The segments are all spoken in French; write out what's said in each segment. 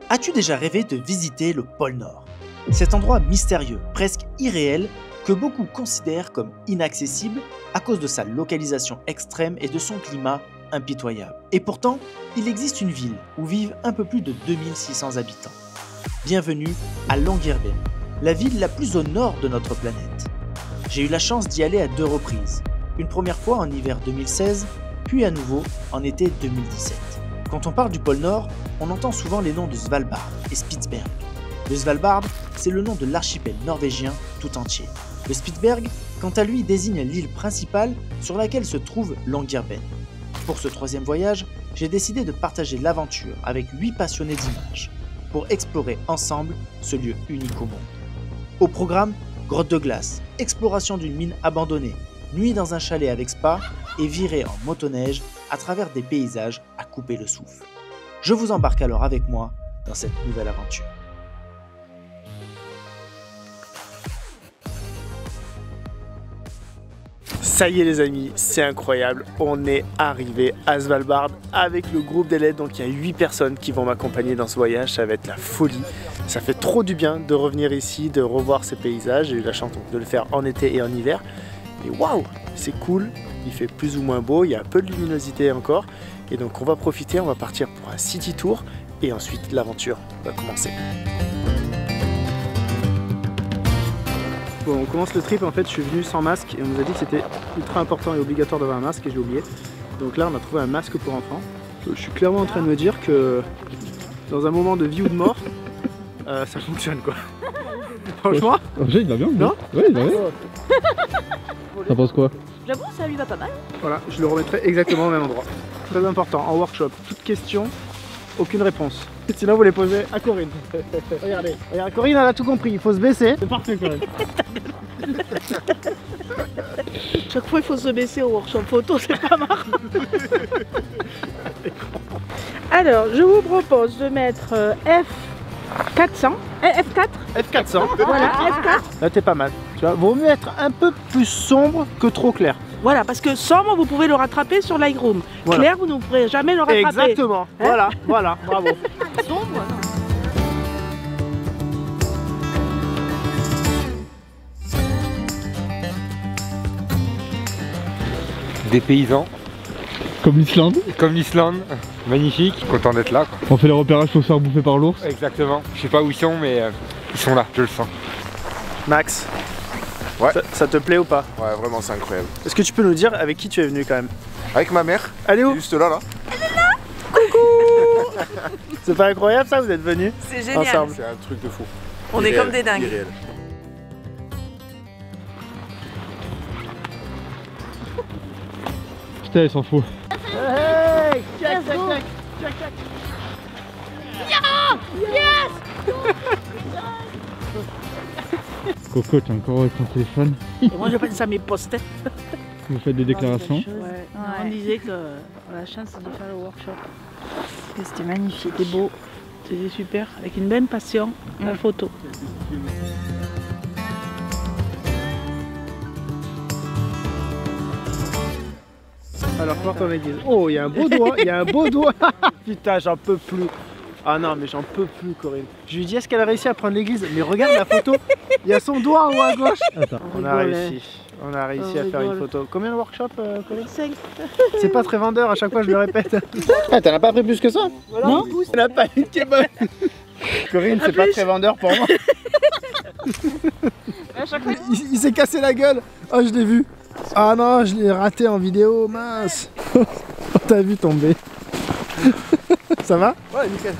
As-tu déjà rêvé de visiter le pôle Nord? Cet endroit mystérieux, presque irréel, que beaucoup considèrent comme inaccessible à cause de sa localisation extrême et de son climat impitoyable. Et pourtant, il existe une ville où vivent un peu plus de 2600 habitants. Bienvenue à Longyearbyen, la ville la plus au nord de notre planète. J'ai eu la chance d'y aller à 2 reprises, une première fois en hiver 2016, puis à nouveau en été 2017. Quand on parle du pôle Nord, on entend souvent les noms de Svalbard et Spitsberg. Le Svalbard, c'est le nom de l'archipel norvégien tout entier. Le Spitsberg, quant à lui, désigne l'île principale sur laquelle se trouve Longyearbyen. Pour ce 3e voyage, j'ai décidé de partager l'aventure avec 8 passionnés d'images pour explorer ensemble ce lieu unique au monde. Au programme, grotte de glace, exploration d'une mine abandonnée, nuit dans un chalet avec spa et virée en motoneige à travers des paysages à couper le souffle. Je vous embarque alors avec moi dans cette nouvelle aventure. Ça y est les amis, c'est incroyable, on est arrivé à Svalbard avec le groupe d'élèves, donc il y a 8 personnes qui vont m'accompagner dans ce voyage, ça va être la folie. Ça fait trop du bien de revenir ici, de revoir ces paysages, j'ai eu la chance de le faire en été et en hiver. Et waouh, c'est cool, il fait plus ou moins beau, il y a un peu de luminosité encore, et donc on va profiter, on va partir pour un city tour, et ensuite l'aventure va commencer. Bon, on commence le trip, en fait je suis venu sans masque et on nous a dit que c'était ultra important et obligatoire d'avoir un masque et j'ai oublié. Donc là on a trouvé un masque pour enfants. Je suis clairement en train de me dire que dans un moment de vie ou de mort, ça fonctionne quoi. Franchement. Il va bien. Non? Ouais, il va bien. T'en penses quoi? J'avoue, ça lui va pas mal. Voilà, je le remettrai exactement au même endroit. Très important, en workshop, toute question, aucune réponse. Sinon vous les posez à Corinne. Regardez, regarde, Corinne elle a tout compris, il faut se baisser. C'est parfait Corinne. Chaque fois il faut se baisser au workshop photo, c'est pas marrant. Alors, je vous propose de mettre F400, F4. F400. Voilà, F4. Là t'es pas mal. Tu vois, vaut mieux être un peu plus sombre que trop clair. Voilà, parce que sombre, vous pouvez le rattraper sur Lightroom. Voilà. Clair, vous ne pourrez jamais le rattraper. Exactement. Hein? Voilà, voilà, bravo. Sombre, non. Des paysans. Comme l'Islande. Comme l'Islande. Magnifique, content d'être là quoi. On fait les repérages pour se faire bouffer par l'ours. Exactement. Je sais pas où ils sont mais ils sont là, je le sens. Max, ouais. Ça te plaît ou pas? Ouais, vraiment c'est incroyable. Est-ce que tu peux nous dire avec qui tu es venu quand même? Avec ma mère. Elle est où? Juste là, là. Coucou. C'est pas incroyable ça, vous êtes venus? C'est génial. Ensemble. C'est un truc de fou. On est comme des dingues. Irréel. Putain, il s'en fout. Hey, check, check, check, check, check. Coco, t'es encore avec ton téléphone. Et moi je pense à mes post-it. Vous faites des déclarations. Ouais. On disait qu'on a la chance de faire le workshop. C'était magnifique. C'était beau, c'était super, avec une même passion, la photo. Alors porte en église. Oh, il y a un beau doigt, il y a un beau doigt. Putain, j'en peux plus. Ah non, mais j'en peux plus, Corinne. Je lui dis, est-ce qu'elle a réussi à prendre l'église? Mais regarde la photo, il y a son doigt en haut à gauche. Attends, on a réussi. On a réussi à faire une photo. Combien de workshops, Corinne? 5. C'est pas très vendeur, à chaque fois je le répète. Ah, t'en as pas pris plus que ça? Non. T'en as pas une qui est bonne. Corinne, c'est pas très vendeur pour moi. Il s'est cassé la gueule. Oh, je l'ai vu. Ah non, je l'ai raté en vidéo, mince. T'as vu tomber. Ça va? Ouais, nickel.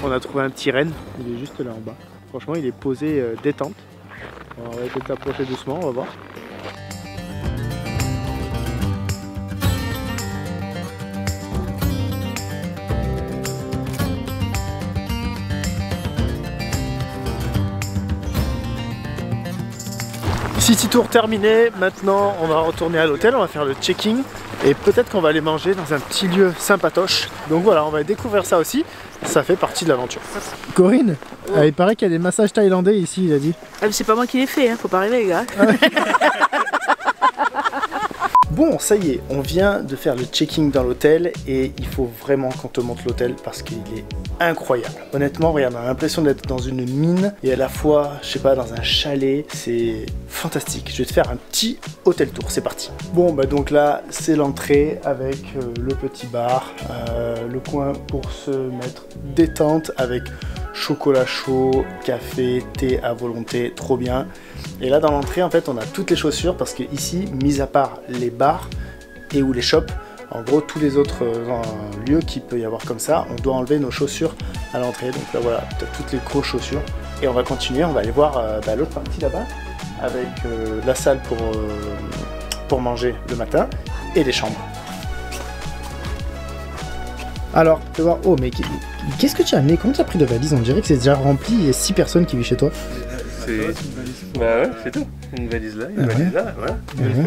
On a trouvé un petit renne, il est juste là en bas. Franchement, il est posé détente. On va essayer de s'approcher doucement, on va voir. City tour terminé, maintenant on va retourner à l'hôtel, on va faire le check-in et peut-être qu'on va aller manger dans un petit lieu sympatoche. Donc voilà, on va découvrir ça aussi, ça fait partie de l'aventure. Corinne, il paraît qu'il y a des massages thaïlandais ici, il a dit. Ah, c'est pas moi qui l'ai fait, hein, faut pas rêver les gars. Bon, ça y est, on vient de faire le checking dans l'hôtel et il faut vraiment qu'on te montre l'hôtel parce qu'il est incroyable. Honnêtement, regarde, on a l'impression d'être dans une mine et à la fois, je sais pas, dans un chalet. C'est fantastique. Je vais te faire un petit hôtel tour, c'est parti. Bon, bah donc là, c'est l'entrée avec le petit bar, le coin pour se mettre détente avec chocolat chaud, café, thé à volonté, trop bien. Et là dans l'entrée en fait on a toutes les chaussures parce que ici, mis à part les bars et ou les shops, en gros tous les autres lieux qu'il peut y avoir comme ça, on doit enlever nos chaussures à l'entrée. Donc là voilà, tu as toutes les grosses chaussures. Et on va continuer, on va aller voir l'autre partie là-bas avec la salle pour manger le matin et les chambres. Alors, tu vas voir, oh mais qu'est-ce que tu as amené? Comment tu as pris de valise? On dirait que c'est déjà rempli, il y a 6 personnes qui vivent chez toi. Bah ouais, c'est tout. Une valise là, une valise là, voilà.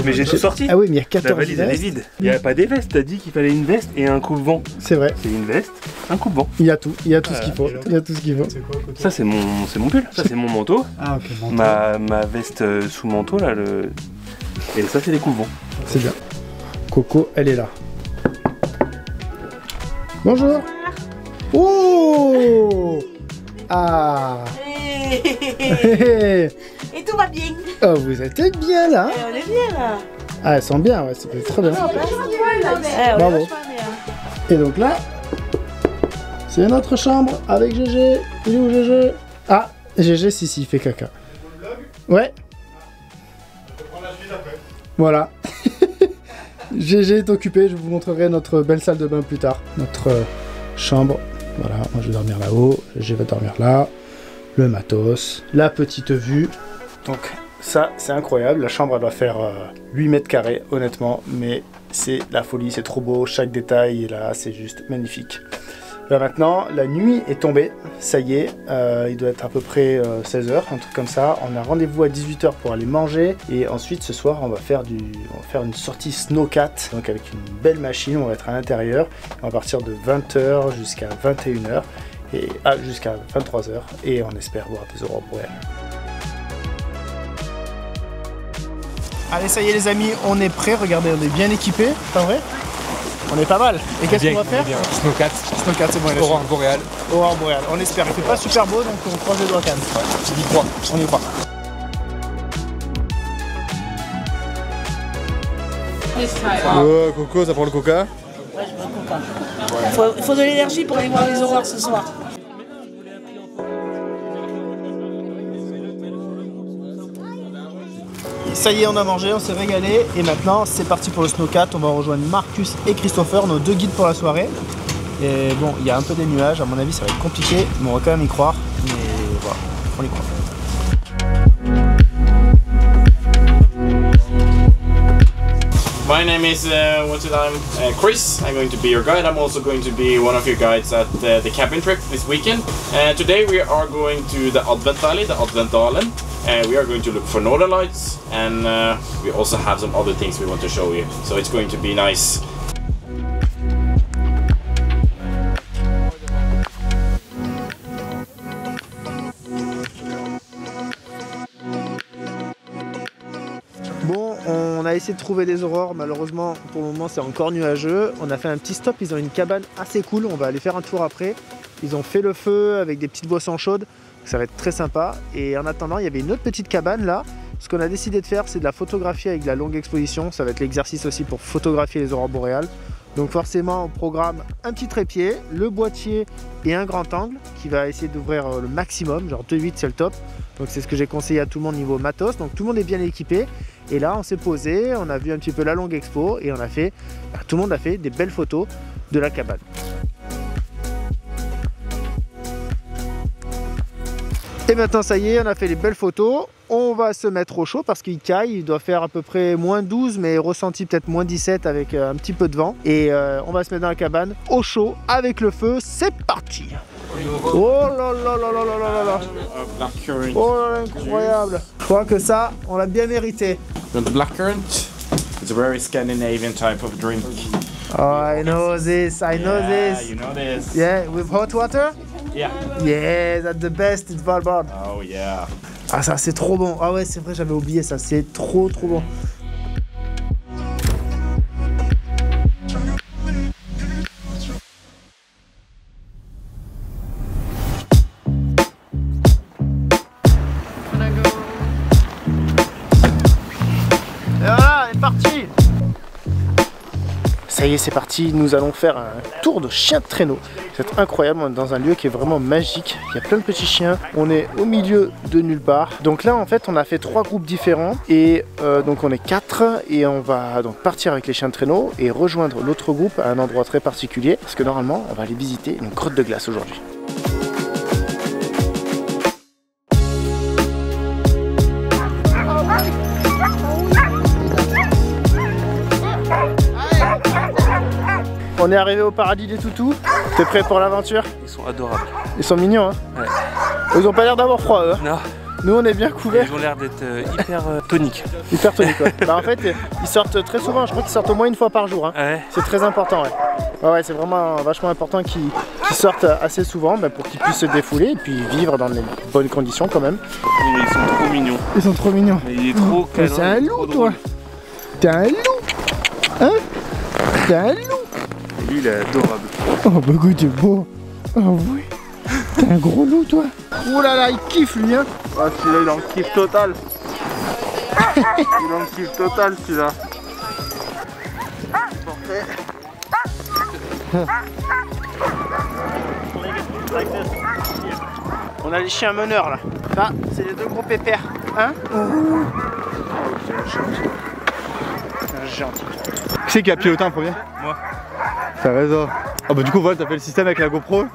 Mais j'ai tout sorti. Ah oui, mais il y a 14 La valise elle est vide. Il n'y a pas des vestes, t'as dit qu'il fallait une veste et un coupe-vent. C'est vrai. C'est une veste, un coupe-vent. Il y a tout ce qu'il faut. Il y a tout ce qu'il faut. Ça c'est mon pull, ça c'est mon manteau. Ah ok, manteau. Ma veste sous manteau là, et ça c'est les coupe-vents. C'est bien. Coco, elle est là. Bonjour. Oh. Ah. Et tout va bien. Oh, vous êtes bien là. On est bien là. Ah, elles sont bien, ouais, c'est très bien. Bravo. Et donc là, c'est notre chambre avec GG. Il est où GG? Ah, GG, si, il fait caca. Ouais. Voilà. GG est occupé, je vous montrerai notre belle salle de bain plus tard. Notre chambre. Voilà, moi je vais dormir là-haut, GG va dormir là. Le matos, la petite vue. Donc ça c'est incroyable, la chambre elle doit faire 8 mètres carrés honnêtement, mais c'est la folie, c'est trop beau, chaque détail est là, c'est juste magnifique. Là maintenant, la nuit est tombée, ça y est, il doit être à peu près 16h, un truc comme ça. On a rendez-vous à 18h pour aller manger et ensuite ce soir on va faire une sortie snowcat, donc avec une belle machine, on va être à l'intérieur, on va partir de 20h jusqu'à 21h. Et jusqu'à 23h et on espère voir des aurores boréales. Allez, ça y est les amis, on est prêts, regardez, on est bien équipés, pas vrai? On est pas mal. Et qu'est-ce qu'on va faire? Snowcat. Snowcat, c'est bon. Aurore boréale. Aurore boréale, on espère. Il fait pas super beau donc on croise les doigts quand même. Ouais, j'y crois. On y croit. Oh, Coco, ça prend le coca? Ouais, je prends le coca. Il faut de l'énergie pour aller voir les aurores ce soir. Ça y est, on a mangé, on s'est régalé et maintenant c'est parti pour le snowcat. On va rejoindre Marcus et Christopher, nos 2 guides pour la soirée. Et bon, il y a un peu des nuages, à mon avis ça va être compliqué, mais on va quand même y croire. Mais voilà, on y croit. My name is Chris. I'm going to be your guide. I'm also going to be one of your guides at the cabin trip this weekend. Today we are going to the Advent Valley, the Adventdalen. We are going to look for northern lights, and we also have some other things we want to show you. So it's going to be nice. Bon, on a essayé de trouver des aurores, malheureusement pour le moment c'est encore nuageux. On a fait un petit stop, ils ont une cabane assez cool, on va aller faire un tour après. Ils ont fait le feu avec des petites boissons chaudes, ça va être très sympa. Et en attendant, il y avait une autre petite cabane là. Ce qu'on a décidé de faire, c'est de la photographie avec de la longue exposition. Ça va être l'exercice aussi pour photographier les aurores boréales. Donc forcément, on programme un petit trépied, le boîtier et un grand angle qui va essayer d'ouvrir le maximum, genre 2.8 c'est le top. Donc c'est ce que j'ai conseillé à tout le monde niveau matos. Donc tout le monde est bien équipé. Et là, on s'est posé, on a vu un petit peu la longue expo et on a fait, tout le monde a fait des belles photos de la cabane. Et maintenant ça y est, on a fait les belles photos, on va se mettre au chaud parce qu'il caille, il doit faire à peu près moins 12 mais ressenti peut-être moins 17 avec un petit peu de vent. Et on va se mettre dans la cabane au chaud avec le feu, c'est parti. Oh là là là là là là là. Oh là là, incroyable. Je crois que ça, on l'a bien mérité. The blackcurrant, it's a very Scandinavian type of drink. Oh, I know this, I know this. You know this. Yeah, with hot water? Yeah. Yeah, that's the best in Svalbard. Oh yeah. Ah ça c'est trop bon. Ah ouais c'est vrai j'avais oublié ça, c'est trop bon. ça y est, c'est parti, nous allons faire un tour de chien de traîneau. C'est incroyable, on est dans un lieu qui est vraiment magique. Il y a plein de petits chiens, on est au milieu de nulle part. Donc là en fait on a fait 3 groupes différents et donc on est 4 et on va donc partir avec les chiens de traîneau et rejoindre l'autre groupe à un endroit très particulier parce que normalement on va aller visiter une grotte de glace aujourd'hui. On est arrivé au paradis des toutous. T'es prêt pour l'aventure? Ils sont adorables. Ils sont mignons hein? Ouais. Ils ont pas l'air d'avoir froid eux. Non. Nous on est bien couverts. Ils ont l'air d'être hyper toniques. Hyper toniques ouais. Bah en fait ils sortent très souvent, je crois qu'ils sortent au moins une fois par jour hein. Ouais. C'est très important ouais. Ouais c'est vraiment vachement important qu'ils sortent assez souvent pour qu'ils puissent se défouler et puis vivre dans les bonnes conditions quand même. Oui, mais ils sont trop mignons. Ils sont trop mignons. Mais il est trop câlin. C'est un loup toi. T'es un loup. Hein? T'es un loup. Lui il est adorable. Oh bah écoute t'es beau. Oh oui. T'es un gros loup toi. Oh là là il kiffe lui hein. Ah celui-là il en kiffe total. Il en kiffe total celui-là. On a les chiens meneurs là. Là c'est les 2 gros pépères. Hein? Gentil. Qui c'est qui a piloté en premier? Moi. T'as raison. Ah bah du coup voilà, t'as fait le système avec la GoPro? Ouais.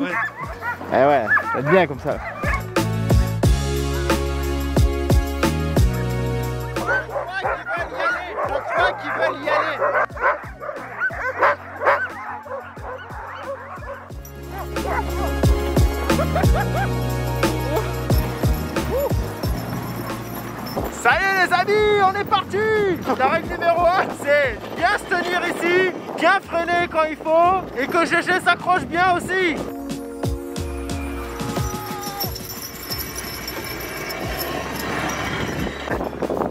Eh ouais, ça va bien comme ça. Je crois qu'ils veulent y aller. Ça y est les amis, on est parti. La règle numéro 1, c'est bien se tenir ici, bien freiner quand il faut et que GG s'accroche bien aussi.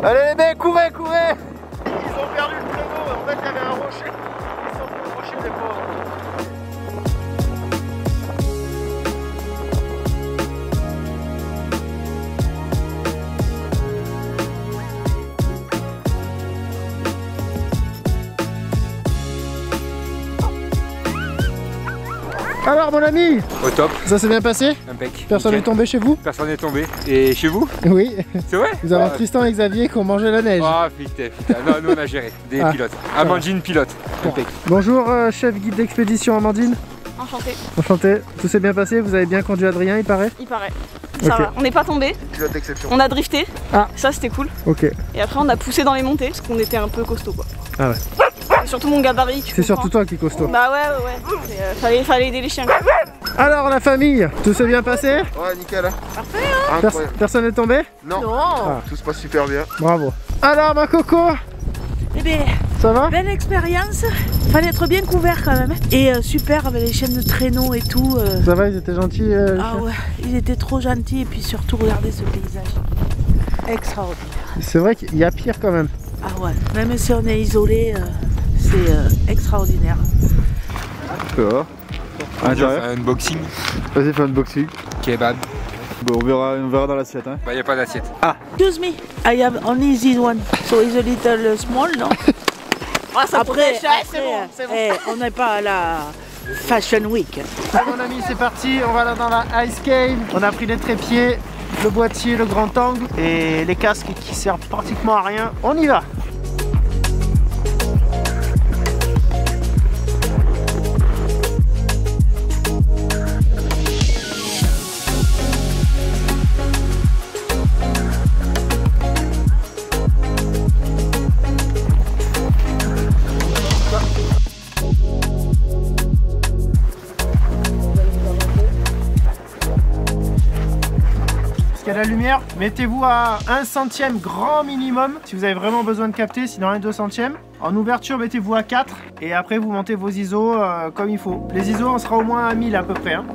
Allez les mecs, courez, courez. Ils ont perdu le traîneau, en fait il y avait un rocher. Ils sont pris au rocher les pauvres. Alors mon ami, au top. Ça s'est bien passé? Impec. Personne n'est tombé chez vous? Personne n'est tombé. Et chez vous? Oui. C'est vrai? Nous avons Tristan et Xavier qui ont mangé la neige. Ah putain, putain. Non, nous on a géré. Des pilotes. Amandine pilote. Impec. Bonjour chef guide d'expédition Amandine. Enchanté. Enchanté. Tout s'est bien passé? Vous avez bien conduit Adrien il paraît? Il paraît. Ça va. On n'est pas tombé. Pilote d'exception. On a drifté. Ah. Ça c'était cool. Ok. Et après on a poussé dans les montées parce qu'on était un peu costaud quoi. Ah ouais. Et surtout mon gabarit. C'est surtout toi qui est costaud. Bah ouais. Fallait aider les chiens. Alors la famille, tout s'est bien passé? Ouais, nickel. Hein. Parfait hein. Personne n'est tombé? Non. Ah. Tout se passe super bien. Bravo. Alors ma coco, Eh bien, ça va? belle expérience. Fallait être bien couvert quand même. Et super avec les chaînes de traîneau et tout. Ça va, ils étaient gentils les Ah chiens? ouais, ils étaient trop gentils et puis surtout regardez ce paysage. Extraordinaire. C'est vrai qu'il y a pire quand même. Ah ouais, même si on est isolé, c'est extraordinaire. Ça va? On va faire un unboxing. Vas-y, fais un unboxing. Kebab. Bon, on verra dans l'assiette hein. Bah y a pas d'assiette. Excuse me, I have only this one, so it's a little small, non? Après, c'est bon. on n'est pas à la Fashion Week. Mon ami, c'est parti, on va là dans la Ice Cave. On a pris les trépieds, le boîtier, le grand angle et les casques qui servent pratiquement à rien. On y va. Il y a la lumière, mettez-vous à 1 centième grand minimum si vous avez vraiment besoin de capter, sinon 1 2 centièmes. En ouverture, mettez-vous à 4 et après vous montez vos ISO comme il faut. Les ISO, on sera au moins à 1000 à peu près. Hein.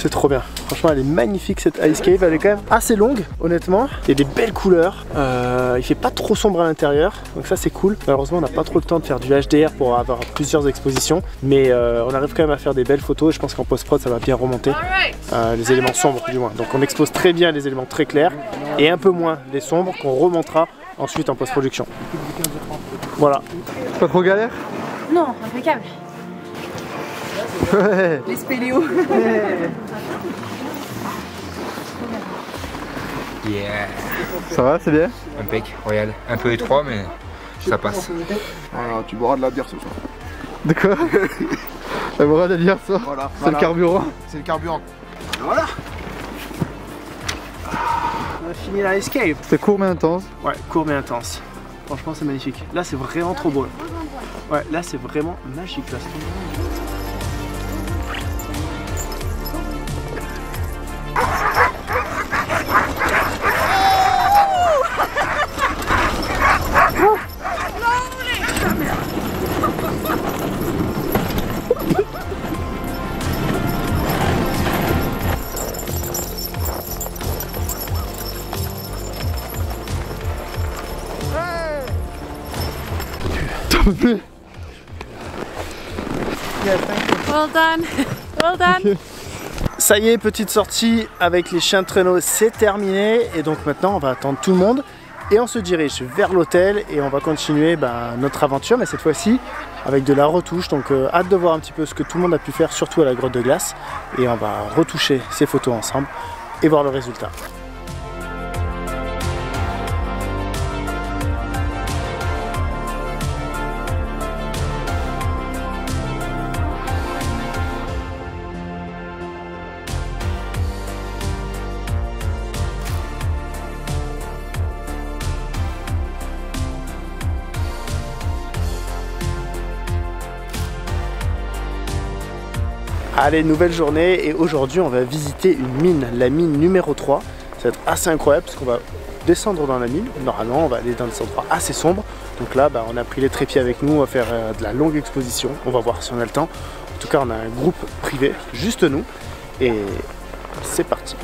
C'est trop bien. Franchement, elle est magnifique cette Ice Cave. Elle est quand même assez longue, honnêtement. Il y a des belles couleurs. Il fait pas trop sombre à l'intérieur, donc ça c'est cool. Malheureusement, on n'a pas trop le temps de faire du HDR pour avoir plusieurs expositions, mais on arrive quand même à faire des belles photos. Et je pense qu'en post-prod, ça va bien remonter les éléments sombres du moins. Donc on expose très bien les éléments très clairs et un peu moins les sombres qu'on remontera ensuite en post-production. Voilà. Pas trop galère? Non, impeccable. Ouais. Les spéléos. Yeah. Ça va, c'est bien? Impec, regarde. Un peu étroit, mais ça passe. Voilà, tu boiras de la bière ce soir. De quoi? La morale de dire ça? Voilà, c'est le carburant. C'est le carburant. Voilà. On a fini la Ice Cave. C'est court mais intense. Ouais, court mais intense. Franchement, c'est magnifique. Là, c'est vraiment trop beau. Ouais, là, c'est vraiment magique. Là. Well done. Well done. Ça y est, petite sortie avec les chiens de traîneau, c'est terminé. Et donc maintenant, on va attendre tout le monde. Et on se dirige vers l'hôtel et on va continuer notre aventure, mais cette fois-ci avec de la retouche. Donc hâte de voir un petit peu ce que tout le monde a pu faire, surtout à la grotte de glace. Et on va retoucher ces photos ensemble et voir le résultat. Allez, nouvelle journée et aujourd'hui on va visiter une mine, la mine numéro 3. Ça va être assez incroyable parce qu'on va descendre dans la mine. Normalement on va aller dans des endroits assez sombres. Donc là on a pris les trépieds avec nous, on va faire de la longue exposition. On va voir si on a le temps. En tout cas on a un groupe privé, juste nous. Et c'est parti.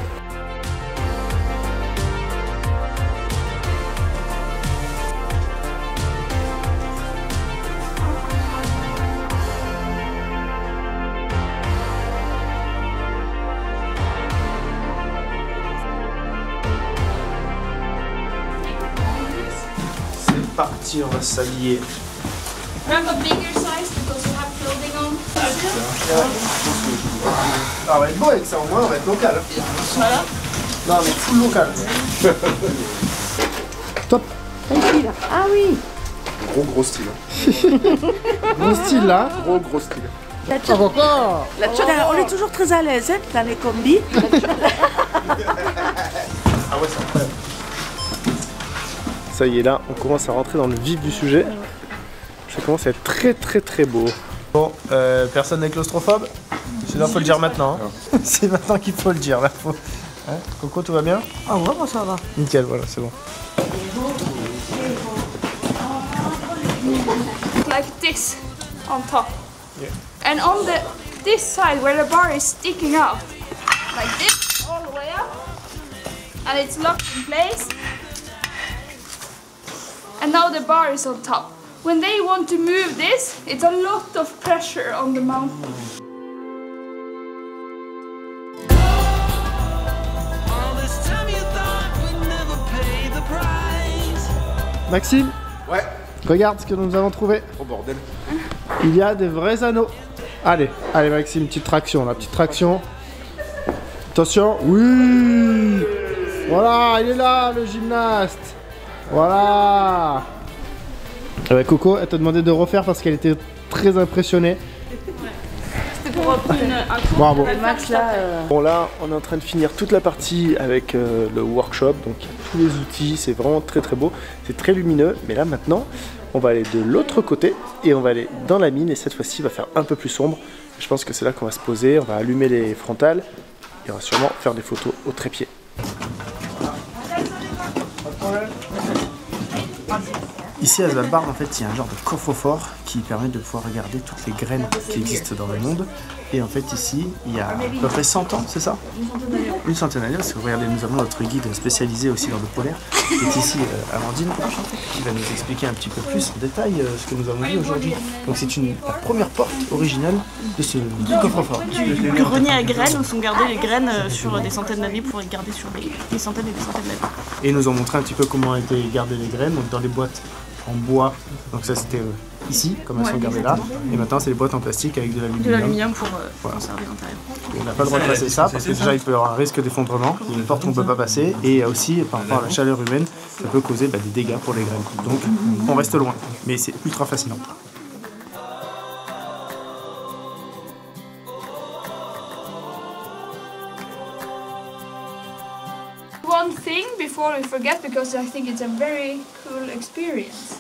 Parti, on va s'habiller. Grab a bigger size because you have clothing on. Ah, on va être beau avec ça, au moins on va être local. Voilà. Non mais full local. Top. Ah oui. Gros style. Gros style là. Gros style. On est toujours très à l'aise hein, dans les combis. Ah ouais, c'est incroyable. Ça y est, là, on commence à rentrer dans le vif du sujet. Ça commence à être très beau. Bon, personne n'est claustrophobe? Sinon, faut le dire maintenant. Hein. C'est maintenant qu'il faut le dire. Là, faut... hein, Coco, tout va bien? Ah ouais, moi ça va. Nickel, voilà, c'est bon. Like this on top. Yeah. And on this side where the bar is sticking out. Like this all the way up. And it's locked in place. And now the bar is on top. When they want to move this, it's a lot of pressure on the mountain. Maxime? Ouais. Regarde ce que nous avons trouvé. Oh bordel. Il y a des vrais anneaux. Allez, allez Maxime, petite traction, la petite traction. Attention, oui. Voilà, il est là, le gymnaste. Voilà. Coco, elle t'a demandé de refaire parce qu'elle était très impressionnée. C'était pour un tour. Bravo. Max là. Bon là, on est en train de finir toute la partie avec le workshop, donc il y a tous les outils, c'est vraiment très beau, c'est très lumineux. Mais là maintenant, on va aller de l'autre côté et on va aller dans la mine et cette fois-ci, il va faire un peu plus sombre. Je pense que c'est là qu'on va se poser, on va allumer les frontales et on va sûrement faire des photos au trépied. Ici à Svalbard, en fait, il y a un genre de coffre-fort qui permettent de pouvoir regarder toutes les graines qui existent dans le monde. Et en fait ici, il y a à peu près 100 ans, c'est ça? Une centaine d'années, parce que regardez, nous avons notre guide spécialisé aussi dans le polaire, qui est ici, Amandine, qui va nous expliquer un petit peu plus en détail ce que nous avons vu aujourd'hui. Donc c'est la première porte originale de ce coffre-fort. Du grenier à graines où sont gardées les graines sur des centaines d'années pour les garder sur des centaines et des centaines d'années. Et ils nous ont montré un petit peu comment étaient gardées les graines, donc dans les boîtes en bois, donc ça c'était ici, comme elles sont gardées là, et maintenant c'est les boîtes en plastique avec de l'aluminium. De l'aluminium pour conserver l'intérieur. On n'a pas le droit de passer ça, parce que déjà il peut y avoir un risque d'effondrement, il y a une porte qu'on ne peut pas passer, et aussi par rapport à la chaleur humaine, ça peut causer des dégâts pour les graines. Donc on reste loin, mais c'est ultra fascinant. One thing before we forget, because I think it's a very cool experience.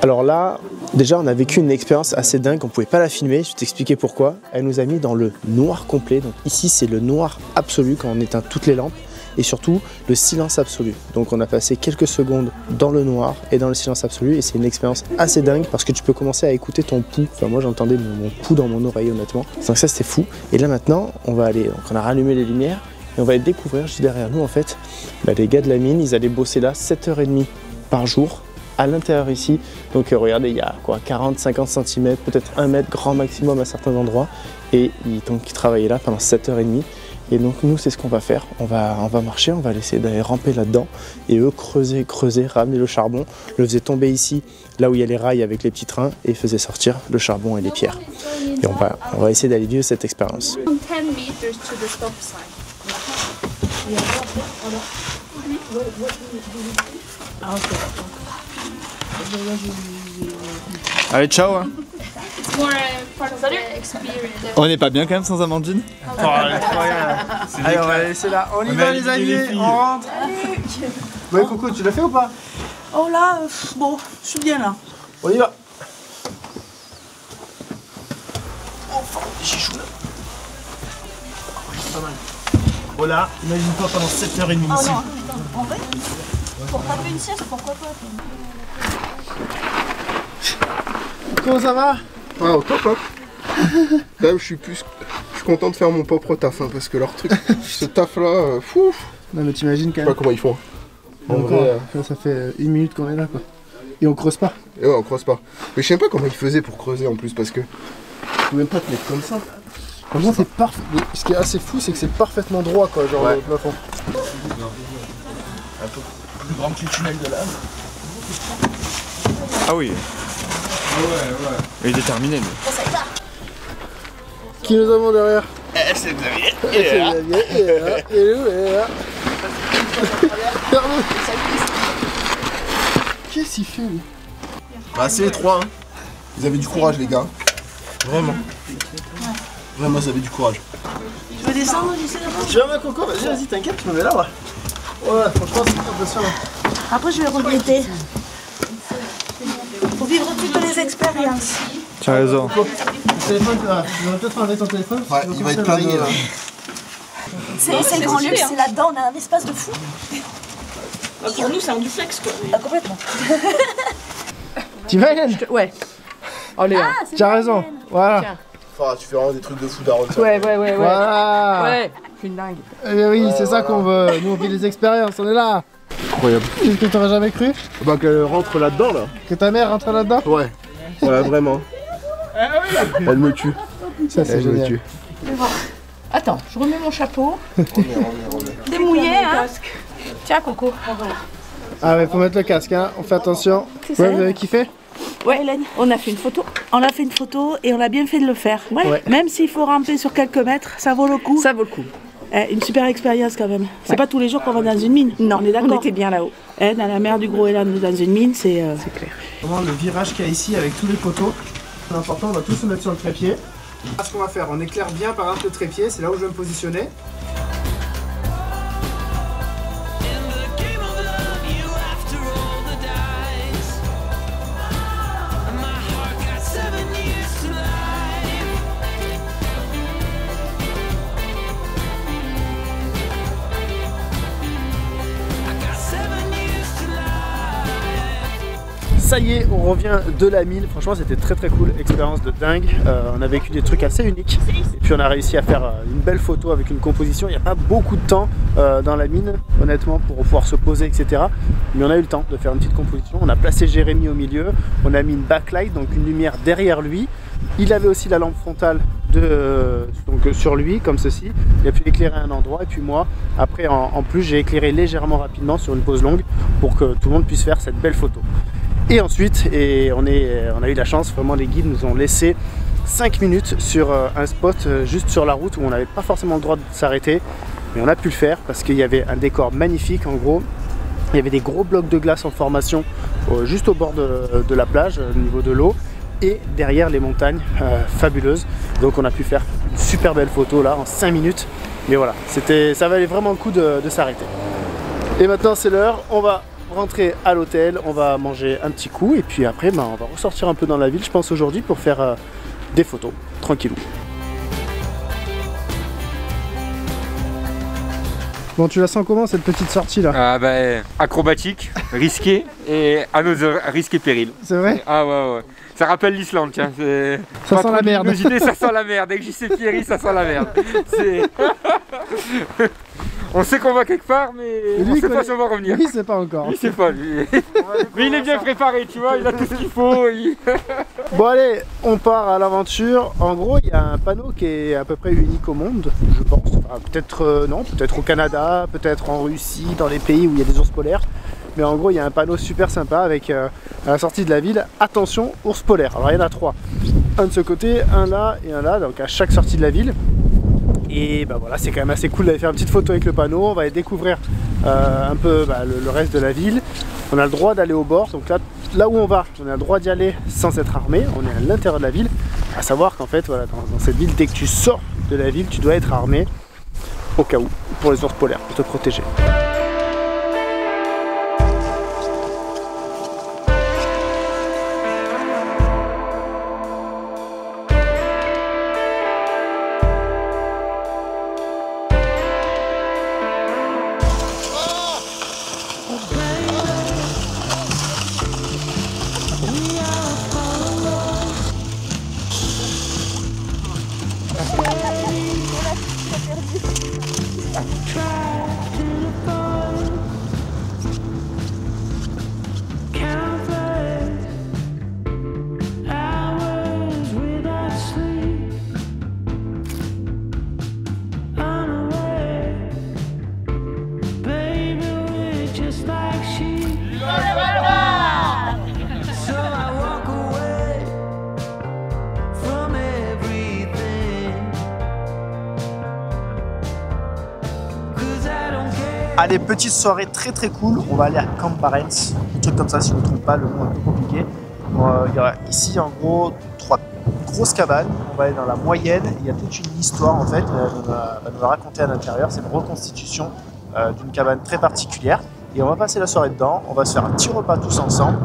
Alors là, déjà on a vécu une expérience assez dingue, on pouvait pas la filmer, je vais t'expliquer pourquoi. Elle nous a mis dans le noir complet, donc ici c'est le noir absolu quand on éteint toutes les lampes, et surtout le silence absolu. Donc on a passé quelques secondes dans le noir et dans le silence absolu, et c'est une expérience assez dingue parce que tu peux commencer à écouter ton pouls. Enfin moi j'entendais mon pouls dans mon oreille honnêtement, donc ça c'était fou. Et là maintenant on va aller, donc on a rallumé les lumières, et on va aller découvrir juste derrière nous en fait, les gars de la mine, ils allaient bosser là 7h30 par jour à l'intérieur ici. Donc regardez, il y a quoi, 40-50 cm, peut-être 1 mètre grand maximum à certains endroits, et ils travaillaient là pendant 7h30. Et donc nous c'est ce qu'on va faire, on va marcher, on va essayer d'aller ramper là-dedans, et eux creuser, ramener le charbon, le faisaient tomber ici, là où il y a les rails avec les petits trains, et faisaient sortir le charbon et les pierres. Et on va essayer d'aller vivre cette expérience. 10 meters to the stop sign. Allez, ciao hein. It's more part of the experience. On n'est pas bien quand même sans Amandine? Allez, on va la laisser là. On y va les amis, on rentre. Ouais Coco, tu l'as fait ou pas? Oh là, bon, je suis bien là. On y va. Enfin, j'ai chaud là. Pas mal. Voilà, imagine-toi pendant 7h30 ici. Non, en vrai, pour taper une sieste, pourquoi pas? Comment ça va? Ah, au top, hein. Là, je suis content de faire mon propre taf, hein, parce que leur truc, ce taf là, fou. Non mais t'imagines quand Je sais même. pas comment ils font. En vrai, ça fait 1 minute qu'on est là quoi. Et on creuse pas. et ouais, on creuse pas. Mais je sais pas comment ils faisaient pour creuser en plus, parce que Tu peux même pas te mettre comme ça. Vraiment c'est parfait. Ce qui est assez fou c'est que c'est parfaitement droit quoi, genre le plafond. Un peu plus grand que le tunnel de lave. Ah oui. Il est déterminé lui. Qui nous avons derrière? c'est Xavier. C'est Xavier, il est là, il est où, il est là. Regarde-le. Qu'est-ce qu'il fait lui? Bah, c'est les trois, hein. Vous avez du courage, les gars. Vraiment. Vraiment, vous avez du courage. Tu veux descendre, j'essaie d'abord? Tu veux ma Coco? Vas-y, t'inquiète, tu me mets là, ouais. Ouais, franchement, c'est impressionnant. Après, je vais regretter. Faut vivre toutes les expériences. Tu as raison. Ton téléphone, tu vas peut-être enlever ton téléphone. Ouais, il va être plein de... C'est le grand luxe, c'est là-dedans, on a un espace de fou. Pour nous, c'est un duplex quoi. Ah, complètement. Tu vas, Hélène? Ouais. Allez, tu as raison, voilà. Enfin, tu fais vraiment des trucs de fou d'Aaron. Ouais. Voilà. Ouais, je suis une dingue. Eh oui, c'est ça qu'on veut. Nous, on fait des expériences, on est là. Incroyable. Qu'est-ce que t'aurais jamais cru? Bah, qu'elle rentre là-dedans, là. Que ta mère rentre là-dedans? Ouais. Ouais, vraiment. Elle me tue. Ça, c'est Elle me génial. tue. Attends, je remets mon chapeau. Remets. T'es mouillé, hein? Tiens, Coco. Ah ouais, faut mettre le casque, hein. On fait attention. Ouais, vous avez kiffé? Ouais, Hélène, on a fait une photo. On a fait une photo et on a bien fait de le faire. Ouais. Même s'il faut ramper sur quelques mètres, ça vaut le coup. Ça vaut le coup. Une super expérience quand même. C'est pas tous les jours qu'on va dans une mine. Non, on est d'accord. On était bien là-haut. Dans la mer du Groenland ou dans une mine, c'est clair. Vraiment le virage qu'il y a ici avec tous les poteaux. C'est important, on va tous se mettre sur le trépied. Ce qu'on va faire, on éclaire bien par exemple le trépied, c'est là où je vais me positionner. Ça y est, on revient de la mine. Franchement, c'était très très cool, expérience de dingue. On a vécu des trucs assez uniques. Et puis on a réussi à faire une belle photo avec une composition. Il n'y a pas beaucoup de temps dans la mine, honnêtement, pour pouvoir se poser, etc. Mais on a eu le temps de faire une petite composition. On a placé Jérémy au milieu. On a mis une backlight, donc une lumière derrière lui. Il avait aussi la lampe frontale donc sur lui, comme ceci. Il a pu éclairer un endroit. Et puis moi, après, en plus, j'ai éclairé légèrement rapidement sur une pause longue pour que tout le monde puisse faire cette belle photo. Et ensuite, on a eu la chance, vraiment les guides nous ont laissé 5 minutes sur un spot juste sur la route où on n'avait pas forcément le droit de s'arrêter. Mais on a pu le faire parce qu'il y avait un décor magnifique en gros. Il y avait des gros blocs de glace en formation juste au bord de la plage, au niveau de l'eau. Et derrière les montagnes fabuleuses. Donc on a pu faire une super belle photo là en 5 minutes. Mais voilà, ça valait vraiment le coup de s'arrêter. Et maintenant c'est l'heure, on va rentrer à l'hôtel, on va manger un petit coup et puis après on va ressortir un peu dans la ville je pense aujourd'hui pour faire des photos, tranquillou. Bon, tu la sens comment cette petite sortie là? Ah bah acrobatique, risqué et à nos risques et périls. C'est vrai? Ah ouais. Ça rappelle l'Islande, tiens. Ça sent la merde. Ça sent la merde. Dès que j'y sais Pierry, ça sent la merde. On sait qu'on va quelque part, mais on sait pas si on va revenir. Lui, il sait pas encore. Il sait pas, lui. Mais il est bien préparé, tu vois, il a tout ce qu'il faut. Bon allez, on part à l'aventure. En gros, il y a un panneau qui est à peu près unique au monde, je pense. Enfin, peut-être non, peut-être au Canada, peut-être en Russie, dans les pays où il y a des ours polaires. Mais en gros, il y a un panneau super sympa avec à la sortie de la ville, attention, ours polaire. Alors il y en a 3. Un de ce côté, un là et un là, donc à chaque sortie de la ville. Et bah voilà, c'est quand même assez cool d'aller faire une petite photo avec le panneau. On va aller découvrir un peu le reste de la ville. On a le droit d'aller au bord, donc là où on va, on a le droit d'y aller sans être armé. On est à l'intérieur de la ville. À savoir qu'en fait, voilà, dans cette ville, dès que tu sors de la ville, tu dois être armé au cas où, pour les ours polaires, pour te protéger. Allez, petite soirée très cool, on va aller à Camp Barents, un truc comme ça si je ne me trompe pas, le nom est un peu compliqué. Il y aura ici en gros 3 grosses cabanes, on va aller dans la moyenne, il y a toute une histoire en fait, elle va nous raconter à l'intérieur, c'est une reconstitution d'une cabane très particulière. Et on va passer la soirée dedans, on va se faire un petit repas tous ensemble.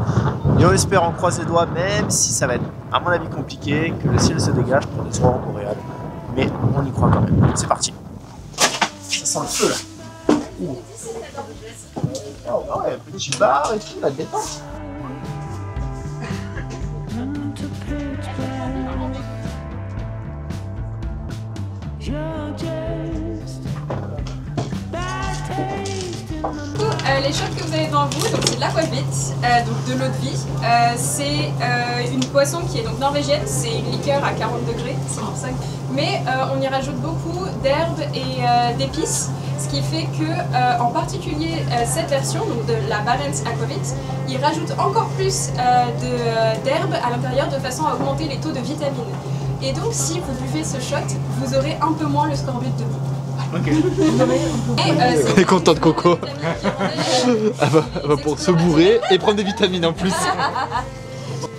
Et on espère, on croise les doigts, même si ça va être à mon avis compliqué, que le ciel se dégage pour des aurores boréales. Mais on y croit quand même. C'est parti. Ça sent le feu là. Ouh. Oh ouais, petit bar et tout, la détente. Les shots que vous avez devant vous, donc c'est de l'aquavit, donc de l'eau de vie. C'est une poisson qui est donc norvégienne, c'est une liqueur à 40 degrés, c'est pour ça. Mais on y rajoute beaucoup d'herbes et d'épices, ce qui fait que, en particulier cette version, donc de la Barents Aquavit, il rajoute encore plus d'herbes à l'intérieur de façon à augmenter les taux de vitamines. Et donc si vous buvez ce shot, vous aurez un peu moins le scorbut de vous. Ok. Elle est contente Coco. Elle va pour se bourrer et prendre des vitamines en plus.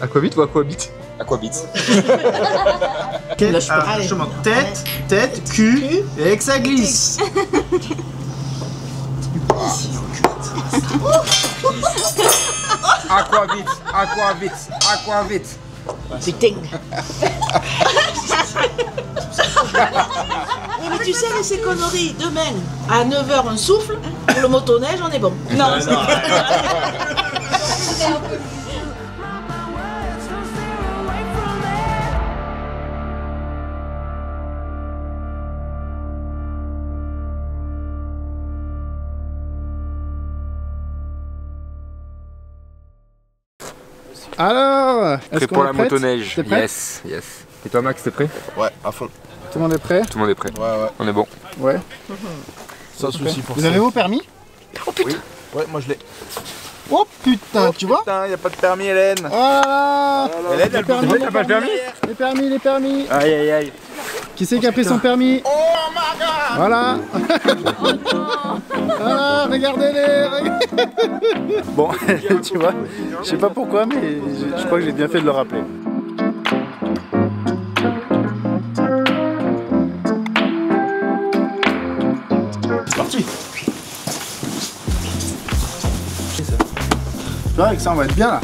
Aquavit ou aquabit? Aquabit. Ok, justement, tête, cul, et que ça glisse. Aquavit. Putain. Oui, mais tu sais, avec ces conneries, demain, à 9h, on souffle, pour le motoneige, on est bon. Non, Alors, prêt pour la motoneige? Yes, yes. Et toi Max, t'es prêt? Ouais, à fond. Tout le monde est prêt? Tout le monde est prêt. Ouais. On est bon. Ouais. Sans souci pour ça. Vous avez vos permis? Oh putain. Oui. Ouais, moi je l'ai. Oh putain, tu vois? Putain, y a pas de permis Hélène. Oh là là. Hélène, elle permis, t'as pas le permis? Les permis. Aïe aïe aïe. Qui c'est qui a pris son permis? Oh my god. Voilà. Voilà, regardez-les. Bon, tu vois, je sais pas pourquoi, mais je crois que j'ai bien fait de le rappeler. C'est parti. Tu vois, avec ça, on va être bien là.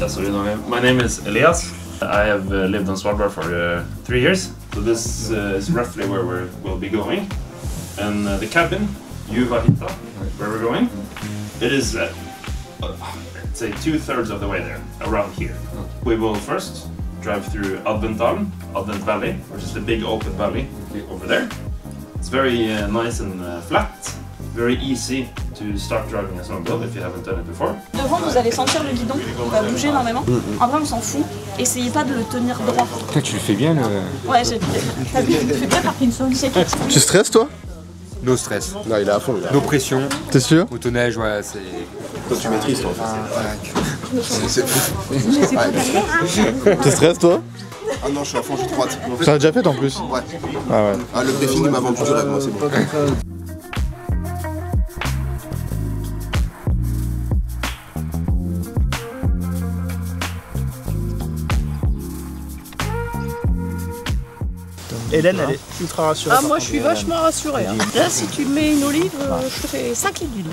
So my name is Elias. I have lived on Svalbard for 3 years. So this is roughly where we'll be going. And the cabin, Juvahita, where we're going, it is, let's say, 2/3 of the way there, around here. We will first drive through Advent Valley, which is the big open valley over there. It's very nice and flat, very easy to start driving a snowmobile if you haven't done it before. Devant, vous allez sentir le guidon, il va bouger énormément. En vrai, on s'en fout. Essayez pas de le tenir droit. Putain, tu le fais bien le... Ouais, t'as vu, tu fais bien Parkinson. Tu stresses toi? No stress. Non, il est à fond. No pression. T'es sûr? Motoneige, ouais, c'est... Toi, tu maîtrises, toi, en fait. C'est fou. Tu stresses toi? Ah non, je suis à fond, je suis droite. Tu l'as déjà fait en plus? Ouais. Ah ouais. Ah, le briefing, il m'a vendu du rêve, moi, c'est bon. Hélène, elle est ultra rassurée. Ah, moi je suis vachement rassurée. Hein. Là, si tu mets une olive, je te fais 5 litres d'huile.